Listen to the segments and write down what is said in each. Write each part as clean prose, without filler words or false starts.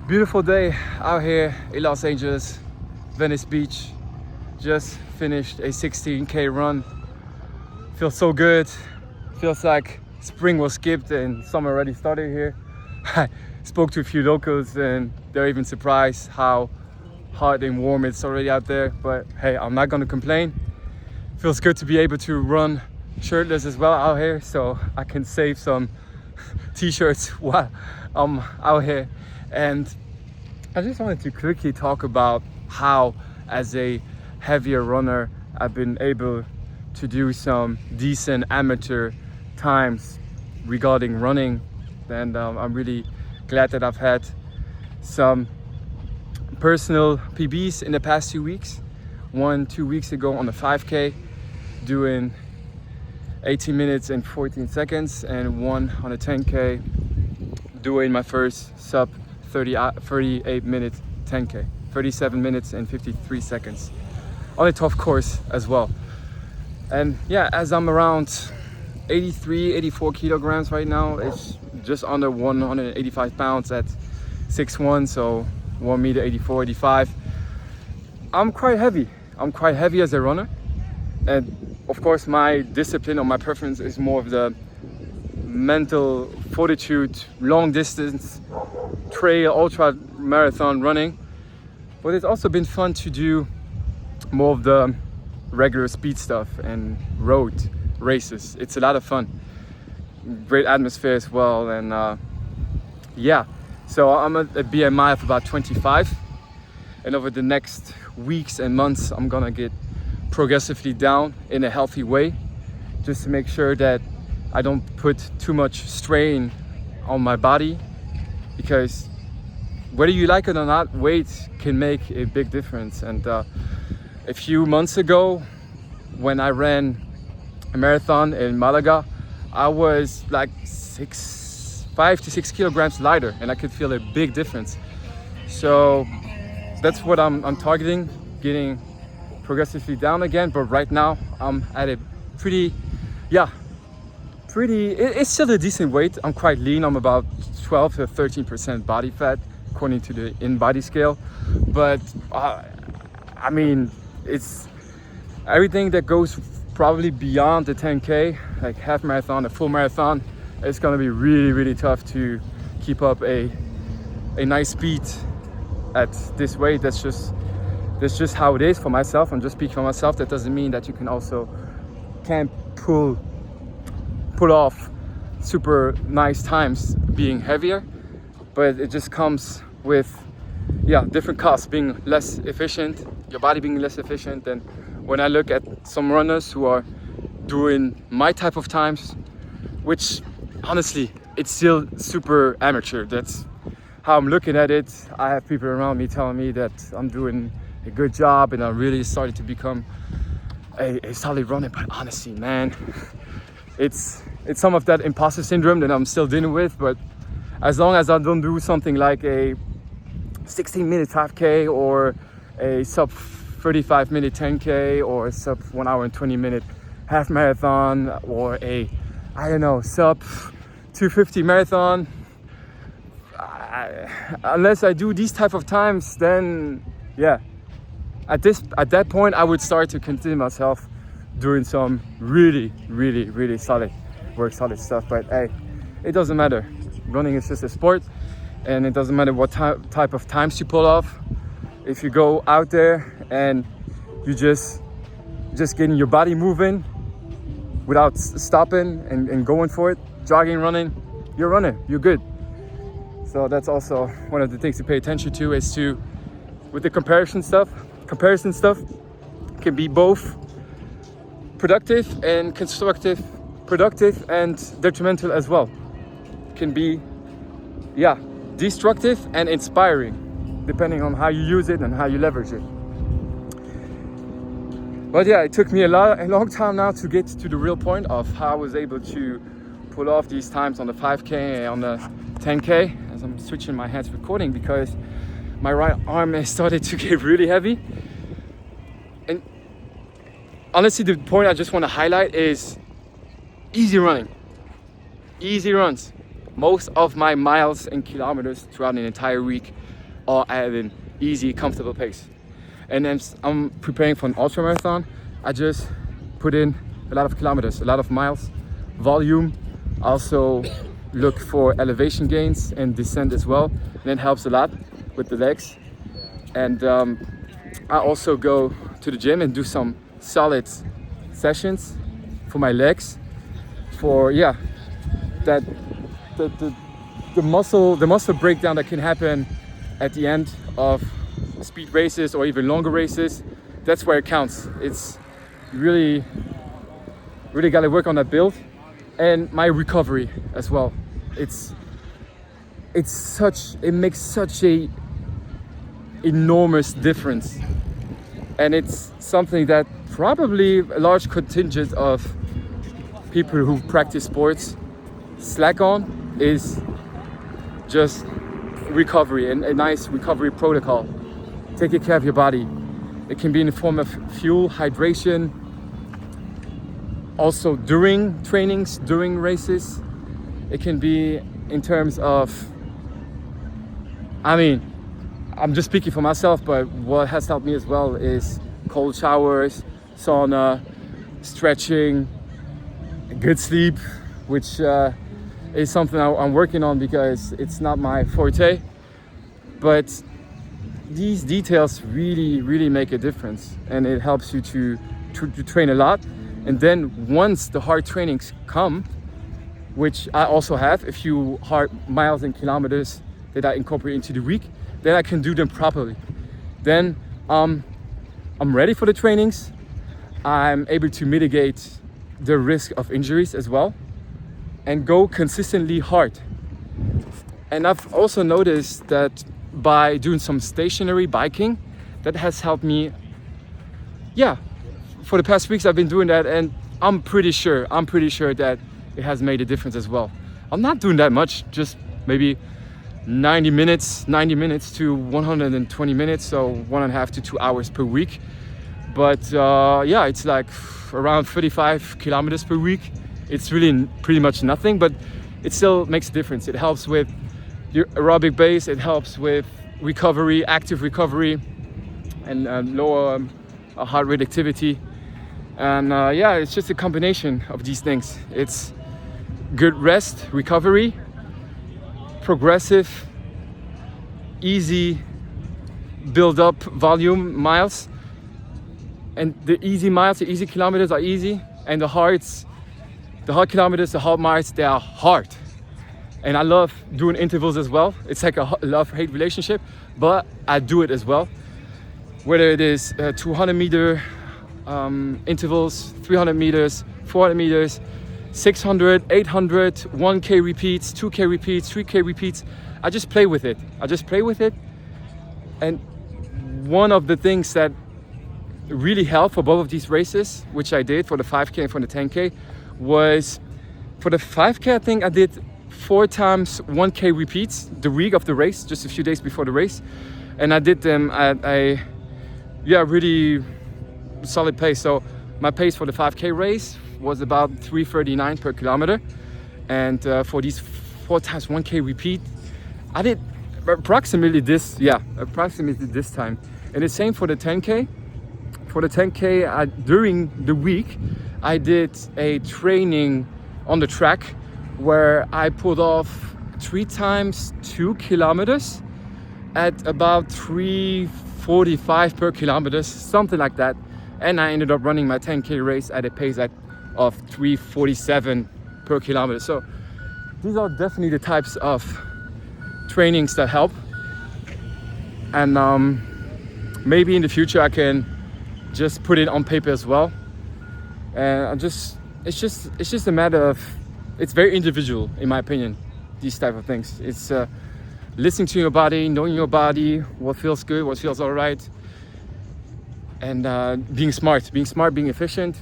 Beautiful day out here in Los Angeles, Venice Beach. Just finished a 16K run. Feels so good. Feels like spring was skipped and summer already started here. I spoke to a few locals and they're even surprised how hot and warm it's already out there. But hey, I'm not gonna complain. Feels good to be able to run shirtless as well out here, so I can save some t-shirts while I'm out here. And I just wanted to quickly talk about how, as a heavier runner, I've been able to do some decent amateur times regarding running. And I'm really glad that I've had some personal PBs in the past 2 weeks. 2 weeks ago on the 5K, doing 18 minutes and 14 seconds, and one on a 10K, doing my first sub 38 minutes 10K, 37 minutes and 53 seconds on a tough course as well. And yeah, as I'm around 84 kilograms right now, it's just under 185 pounds at 6'1", so 1 meter 84, 85. I'm quite heavy as a runner, and of course my discipline or my preference is more of the mental fortitude, long distance, trail, ultra marathon running. But it's also been fun to do more of the regular speed stuff and road races. It's a lot of fun, great atmosphere as well. And yeah, so I'm at a BMI of about 25, and over the next weeks and months I'm gonna get progressively down in a healthy way, just to make sure that I don't put too much strain on my body, because whether you like it or not, weight can make a big difference. And a few months ago, when I ran a marathon in Malaga, I was like 5 to 6 kilograms lighter, and I could feel a big difference. So that's what I'm targeting, getting progressively down again. But right now I'm at a it's still a decent weight. I'm quite lean. I'm about 12 to 13% body fat according to the in-body scale. But I mean, it's everything that goes probably beyond the 10K, like half marathon, a full marathon. It's gonna be really, really tough to keep up a nice speed at this weight. That's just how it is for myself. I'm just speaking for myself. That doesn't mean that you can't pull off super nice times being heavier, but it just comes with different costs, being less efficient, your body being less efficient. And when I look at some runners who are doing my type of times, which honestly, it's still super amateur. That's how I'm looking at it. I have people around me telling me that I'm doing a good job and I'm really starting to become a solid runner. But honestly, man, it's some of that imposter syndrome that I'm still dealing with. But as long as I don't do something like a 16-minute 5K or a sub 35-minute 10K or a sub 1 hour and 20-minute half marathon or a, I don't know, sub 250 marathon, unless I do these type of times, then yeah, at that point I would start to consider myself doing some really, really, really solid stuff. But hey, it doesn't matter. Running is just a sport, and it doesn't matter what type of times you pull off. If you go out there and you just getting your body moving without stopping and going for it, jogging, running, you're running, you're good. So that's also one of the things to pay attention to, is to, with the comparison stuff can be both productive and constructive, productive and detrimental as well. Can be destructive and inspiring, depending on how you use it and how you leverage it. But yeah, it took me a long time now to get to the real point of how I was able to pull off these times on the 5K and on the 10K, as I'm switching my hands recording, because my right arm has started to get really heavy. And honestly, the point I just want to highlight is easy running, easy runs. Most of my miles and kilometers throughout an entire week or at an easy, comfortable pace. And then I'm preparing for an ultra marathon. I just put in a lot of kilometers, a lot of miles, volume. Also look for elevation gains and descent as well. And it helps a lot with the legs. And I also go to the gym and do some solid sessions for my legs. For that the muscle breakdown that can happen at the end of speed races or even longer races. That's where it counts. It's really got to work on that build and my recovery as well. It makes such a enormous difference, and it's something that probably a large contingent of people who practice sports slack on, is just recovery and a nice recovery protocol. Taking care of your body. It can be in the form of fuel, hydration, also during trainings, during races. It can be in terms of, I'm just speaking for myself, but what has helped me as well is cold showers, sauna, stretching, good sleep, which is something I'm working on because it's not my forte. But these details really make a difference, and it helps you to train a lot. And then once the hard trainings come, which I also have a few hard miles and kilometers that I incorporate into the week, then I can do them properly. Then I'm ready for the trainings. I'm able to mitigate the risk of injuries as well and go consistently hard. And I've also noticed that by doing some stationary biking, that has helped me. For the past weeks I've been doing that, and I'm pretty sure that it has made a difference as well. I'm not doing that much, just maybe 90 minutes to 120 minutes, so 1.5 to 2 hours per week. But it's like around 35 kilometers per week. It's really pretty much nothing, but it still makes a difference. It helps with your aerobic base, it helps with recovery, active recovery, and lower heart rate activity. And it's just a combination of these things. It's good rest, recovery, progressive, easy build up volume miles. And the easy miles, the easy kilometers are easy, and the hard kilometers, the hard miles, they are hard. And I love doing intervals as well. It's like a love-hate relationship, but I do it as well. Whether it is 200 meter intervals, 300 meters, 400 meters, 600, 800, 1K repeats, 2K repeats, 3K repeats. I just play with it. And one of the things that really helped for both of these races, which I did for the 5K and for the 10K, was for the 5K, I think I did 4 times 1K repeats the week of the race, just a few days before the race. And I did them at a really solid pace. So my pace for the 5K race was about 3:39 per kilometer. And for these 4 times 1K repeat, I did approximately this time. And the same for the 10K. For the 10K, during the week, I did a training on the track where I pulled off 3 times 2 kilometers at about 3:45 per kilometer, something like that. And I ended up running my 10K race at a pace of 3:47 per kilometer. So these are definitely the types of trainings that help. And maybe in the future I can just put it on paper as well. And it's just a matter of, it's very individual in my opinion, these type of things. It's listening to your body, knowing your body, what feels good, what feels all right, and being smart, being efficient,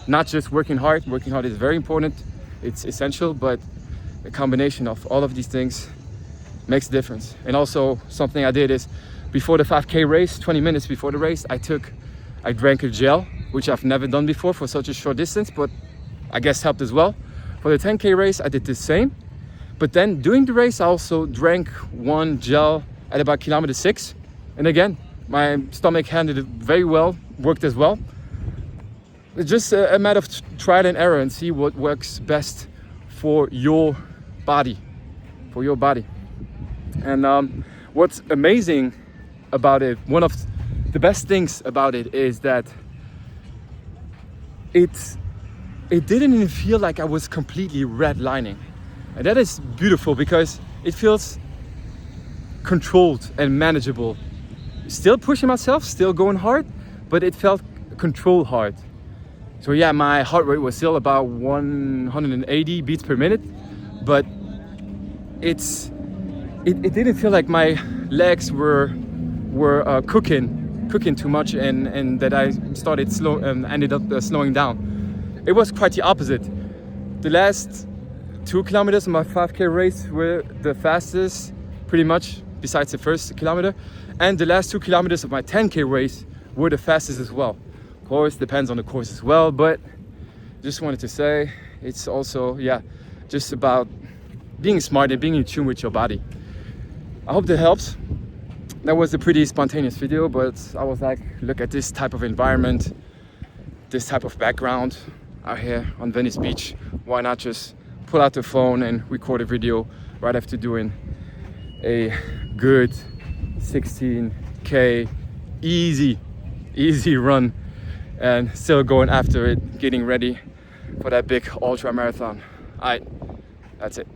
not just working hard. Working hard is very important, it's essential, but a combination of all of these things makes a difference. And also something I did is, before the 5K race, 20 minutes before the race, I drank a gel, which I've never done before for such a short distance, but I guess helped as well. For the 10K race, I did the same. But then during the race, I also drank one gel at about kilometer 6. And again, my stomach handled it very well, worked as well. It's just a matter of trial and error and see what works best for your body. And what's amazing about it, one of the best things about it is that it didn't even feel like I was completely redlining. And that is beautiful because it feels controlled and manageable. Still pushing myself, still going hard, but it felt controlled hard. So yeah, my heart rate was still about 180 beats per minute, but it didn't feel like my legs were cooking too much, and that I started ended up slowing down. It was quite the opposite. The last 2 kilometers of my 5K race were the fastest, pretty much, besides the first kilometer, and the last 2 kilometers of my 10K race were the fastest as well. Of course, depends on the course as well, but just wanted to say it's also, just about being smart and being in tune with your body. I hope that helps. That was a pretty spontaneous video, but I was like, look at this type of environment, this type of background out here on Venice Beach. Why not just pull out the phone and record a video right after doing a good 16K easy run, and still going after it, getting ready for that big ultra marathon. Alright, that's it.